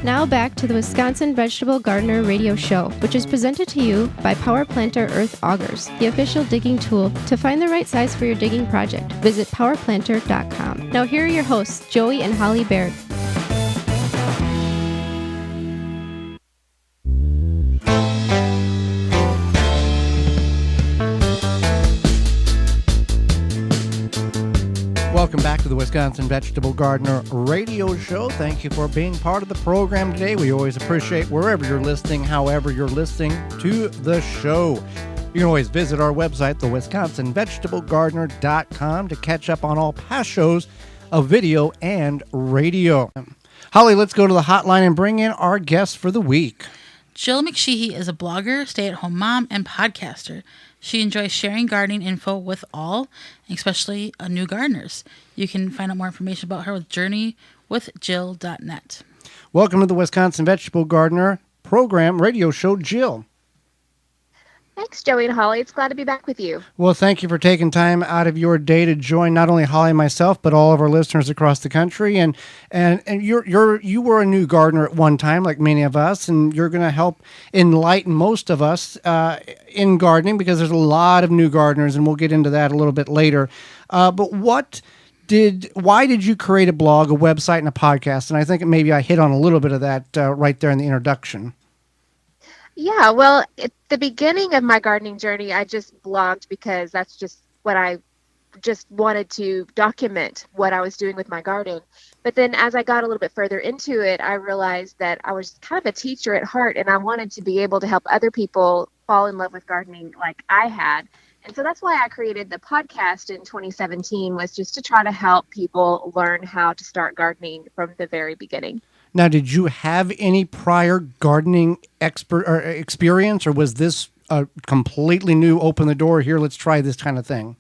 Now back to the Wisconsin Vegetable Gardener Radio Show, which is presented to you by Power Planter Earth Augers, the official digging tool to find the right size for your digging project. Visit powerplanter.com. Now here are your hosts, Joey and Holly Baird. Welcome back to the Wisconsin Vegetable Gardener Radio Show. Thank you for being part of the program today. We always appreciate wherever you're listening, however you're listening to the show. You can always visit our website, thewisconsinvegetablegardener.com, to catch up on all past shows of video and radio. Holly, let's go to the hotline and bring in our guest for the week. Jill McSheehy is a blogger, stay-at-home mom, and podcaster. She enjoys sharing gardening info with all, especially new gardeners. You can find out more information about her with journeywithjill.net. Welcome to the Wisconsin Vegetable Gardener program radio show, Jill. Thanks, Joey and Holly. It's glad to be back with you. Well, thank you for taking time out of your day to join not only Holly and myself, but all of our listeners across the country. And you were a new gardener at one time, like many of us, and you're going to help enlighten most of us in gardening, because there's a lot of new gardeners, and we'll get into that a little bit later. But why did you create a blog, a website, and a podcast? And I think maybe I hit on a little bit of that right there in the introduction. Yeah, well, at the beginning of my gardening journey, I just blogged because that's just what I just wanted to document what I was doing with my garden. But then as I got a little bit further into it, I realized that I was kind of a teacher at heart, and I wanted to be able to help other people fall in love with gardening like I had. And so that's why I created the podcast in 2017, was just to try to help people learn how to start gardening from the very beginning. Now, did you have any prior gardening experience, or was this a completely new, open the door, here, let's try this kind of thing?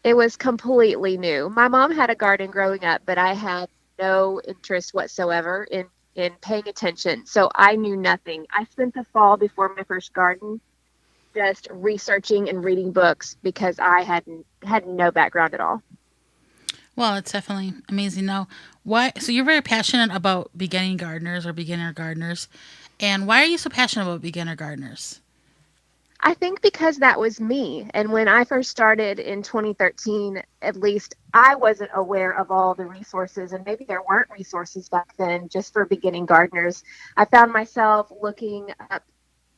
It was completely new. My mom had a garden growing up, but I had no interest whatsoever in paying attention. So I knew nothing. I spent the fall before my first garden just researching and reading books because I had no background at all. Well, it's definitely amazing. Now, why? So you're very passionate about beginning gardeners or beginner gardeners, and why are you so passionate about beginner gardeners? I think because that was me. And when I first started in 2013, at least I wasn't aware of all the resources, and maybe there weren't resources back then just for beginning gardeners. I found myself looking up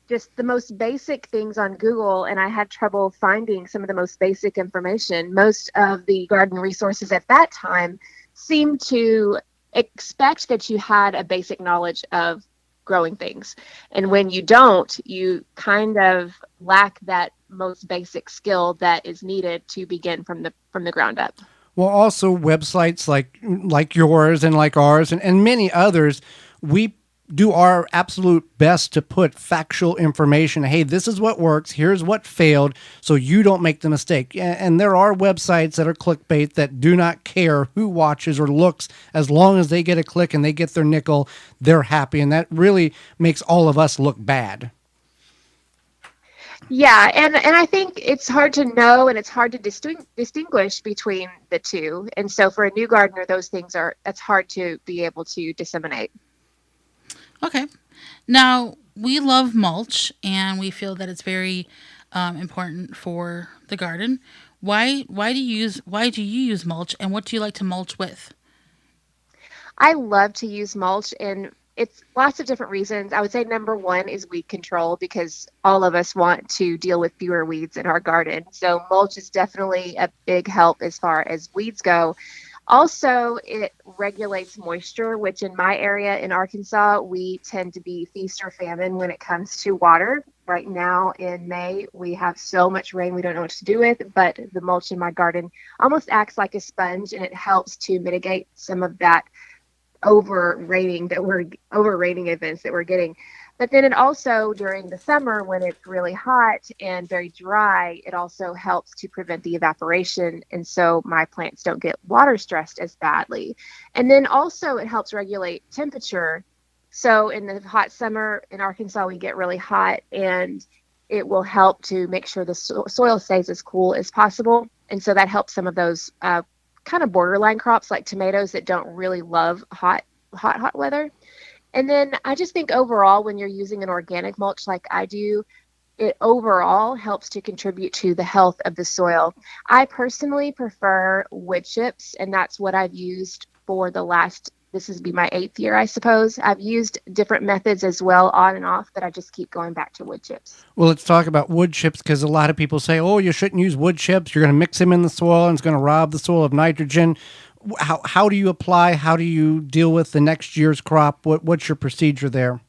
just the most basic things on Google, and I had trouble finding some of the most basic information. Most of the garden resources at that time seemed to expect that you had a basic knowledge of growing things. And when you don't, you kind of lack that most basic skill that is needed to begin from the ground up. Well, also websites like yours and like ours and many others, we do our absolute best to put factual information. Hey, this is what works. Here's what failed, so you don't make the mistake. And there are websites that are clickbait that do not care who watches or looks. As long as they get a click and they get their nickel, they're happy. And that really makes all of us look bad. Yeah, and I think it's hard to know, and it's hard to distinguish between the two. And so for a new gardener, that's hard to be able to disseminate. Okay. Now, we love mulch, and we feel that it's very important for the garden. Why do you use mulch, and what do you like to mulch with? I love to use mulch, and it's lots of different reasons. I would say number one is weed control, because all of us want to deal with fewer weeds in our garden. So mulch is definitely a big help as far as weeds go. Also, it regulates moisture, which in my area in Arkansas, we tend to be feast or famine when it comes to water. Right now in May, we have so much rain we don't know what to do with, but the mulch in my garden almost acts like a sponge, and it helps to mitigate some of that overrating events that we're getting. But then it also, during the summer when it's really hot and very dry, it also helps to prevent the evaporation. And so my plants don't get water stressed as badly. And then also it helps regulate temperature. So in the hot summer in Arkansas, we get really hot, and it will help to make sure the soil stays as cool as possible. And so that helps some of those kind of borderline crops like tomatoes that don't really love hot weather. And then I just think overall, when you're using an organic mulch like I do, it overall helps to contribute to the health of the soil. I personally prefer wood chips, and that's what I've used for the last, this is be my 8th year, I suppose. I've used different methods as well, on and off, but I just keep going back to wood chips. Well, let's talk about wood chips because a lot of people say, oh, you shouldn't use wood chips. You're going to mix them in the soil and it's going to rob the soil of nitrogen. How do you apply? How do you deal with the next year's crop? What's your procedure there?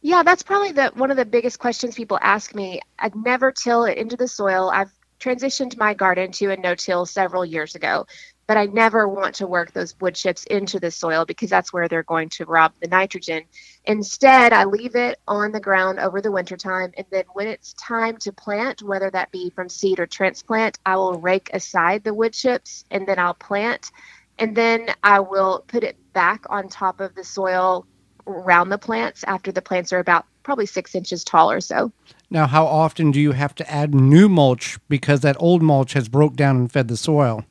Yeah, that's probably one of the biggest questions people ask me. I'd never till it into the soil. I've transitioned my garden to a no-till several years ago, but I never want to work those wood chips into the soil because that's where they're going to rob the nitrogen. Instead, I leave it on the ground over the wintertime, and then when it's time to plant, whether that be from seed or transplant, I will rake aside the wood chips, and then I'll plant, and then I will put it back on top of the soil around the plants after the plants are about probably 6 inches tall or so. Now, how often do you have to add new mulch because that old mulch has broke down and fed the soil?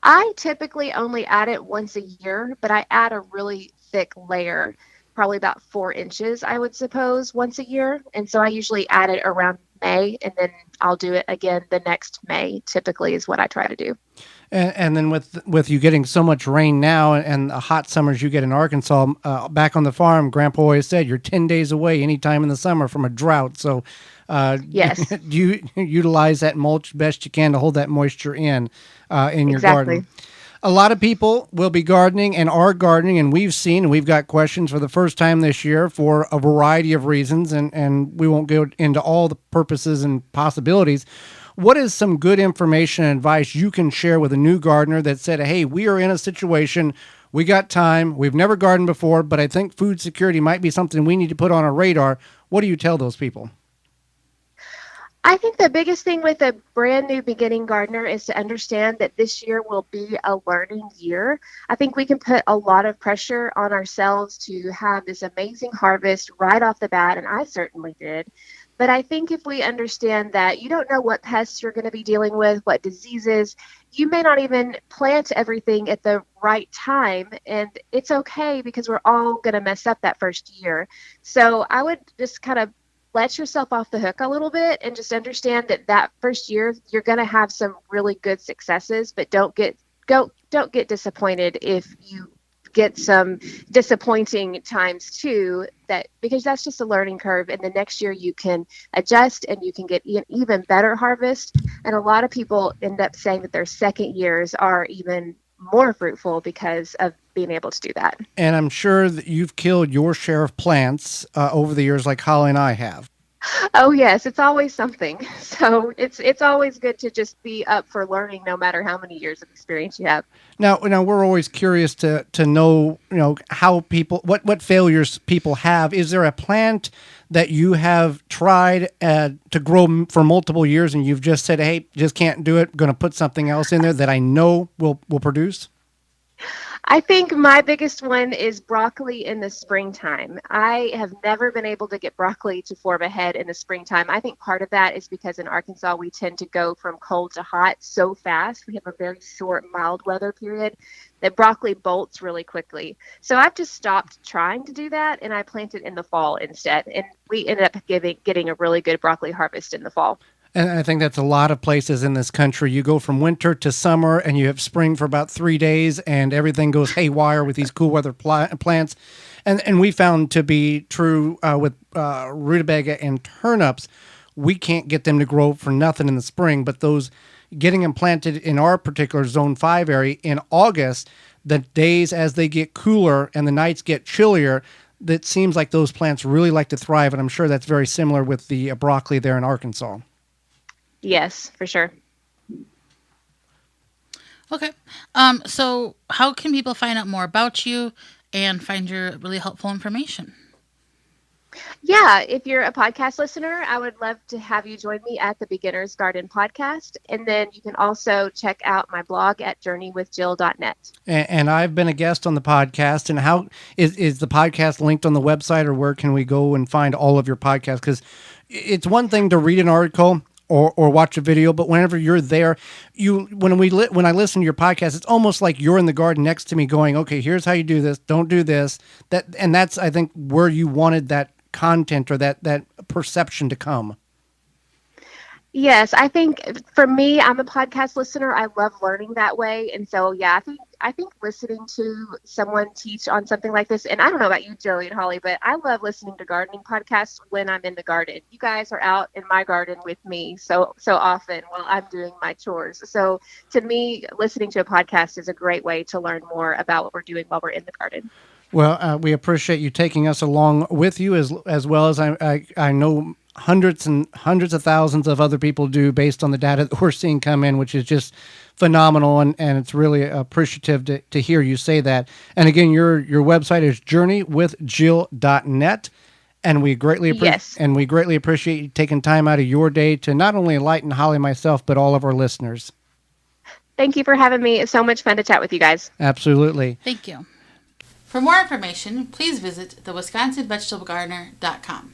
I typically only add it once a year, but I add a really thick layer, probably about 4 inches, I would suppose, once a year. And so I usually add it around May, and then I'll do it again the next May, typically is what I try to do. And then with you getting so much rain now and the hot summers you get in Arkansas, back on the farm, Grandpa always said you're 10 days away anytime in the summer from a drought. So Yes, do you utilize that mulch best you can to hold that moisture in your exactly. garden? A lot of people will be gardening and are gardening, and we've got questions for the first time this year for a variety of reasons, and we won't go into all the purposes and possibilities. What is some good information and advice you can share with a new gardener that said, hey, we are in a situation, we got time, we've never gardened before, but I think food security might be something we need to put on our radar. What do you tell those people? I think the biggest thing with a brand new beginning gardener is to understand that this year will be a learning year. I think we can put a lot of pressure on ourselves to have this amazing harvest right off the bat, and I certainly did. But I think if we understand that you don't know what pests you're going to be dealing with, what diseases, you may not even plant everything at the right time, and it's okay because we're all going to mess up that first year. So I would just kind of let yourself off the hook a little bit and just understand that first year you're going to have some really good successes, but don't get disappointed if you get some disappointing times too, that because that's just a learning curve, and the next year you can adjust and you can get an even better harvest. And a lot of people end up saying that their second years are even more fruitful because of being able to do that. And I'm sure that you've killed your share of plants over the years like Holly and I have. Oh yes, it's always something. So it's always good to just be up for learning, no matter how many years of experience you have. Now we're always curious to know, how people, what failures people have. Is there a plant that you have tried to grow for multiple years and you've just said, hey, just can't do it, going to put something else in there that I know will produce? I think my biggest one is broccoli in the springtime. I have never been able to get broccoli to form a head in the springtime. I think part of that is because in Arkansas, we tend to go from cold to hot so fast. We have a very short, mild weather period that broccoli bolts really quickly. So I've just stopped trying to do that, and I planted in the fall instead. And we ended up getting a really good broccoli harvest in the fall. And I think that's a lot of places in this country. You go from winter to summer and you have spring for about 3 days and everything goes haywire with these cool weather plants. And we found to be true with rutabaga and turnips. We can't get them to grow for nothing in the spring, but those getting them planted in our particular zone 5 area in August, the days as they get cooler and the nights get chillier, that seems like those plants really like to thrive. And I'm sure that's very similar with the broccoli there in Arkansas. Yes, for sure. Okay. So how can people find out more about you and find your really helpful information? Yeah, if you're a podcast listener, I would love to have you join me at the Beginner's Garden podcast. And then you can also check out my blog at journeywithjill.net. And I've been a guest on the podcast. And how is the podcast linked on the website, or where can we go and find all of your podcasts? Because it's one thing to read an article or watch a video, but whenever you're there, when I listen to your podcast, it's almost like you're in the garden next to me going, okay, here's how you do this. Don't do this. And that's, I think, where you wanted that content or that perception to come. Yes, I think for me, I'm a podcast listener. I love learning that way. And so, yeah, I think listening to someone teach on something like this, and I don't know about you, Joey and Holly, but I love listening to gardening podcasts when I'm in the garden. You guys are out in my garden with me so often while I'm doing my chores. So to me, listening to a podcast is a great way to learn more about what we're doing while we're in the garden. Well, we appreciate you taking us along with you as well as I know hundreds and hundreds of thousands of other people do based on the data that we're seeing come in, which is just phenomenal. And it's really appreciative to hear you say that. And again, your website is journeywithjill.net. And we greatly appreciate you taking time out of your day to not only enlighten Holly and myself, but all of our listeners. Thank you for having me. It's so much fun to chat with you guys. Absolutely. Thank you. For more information, please visit thewisconsinvegetablegardener.com.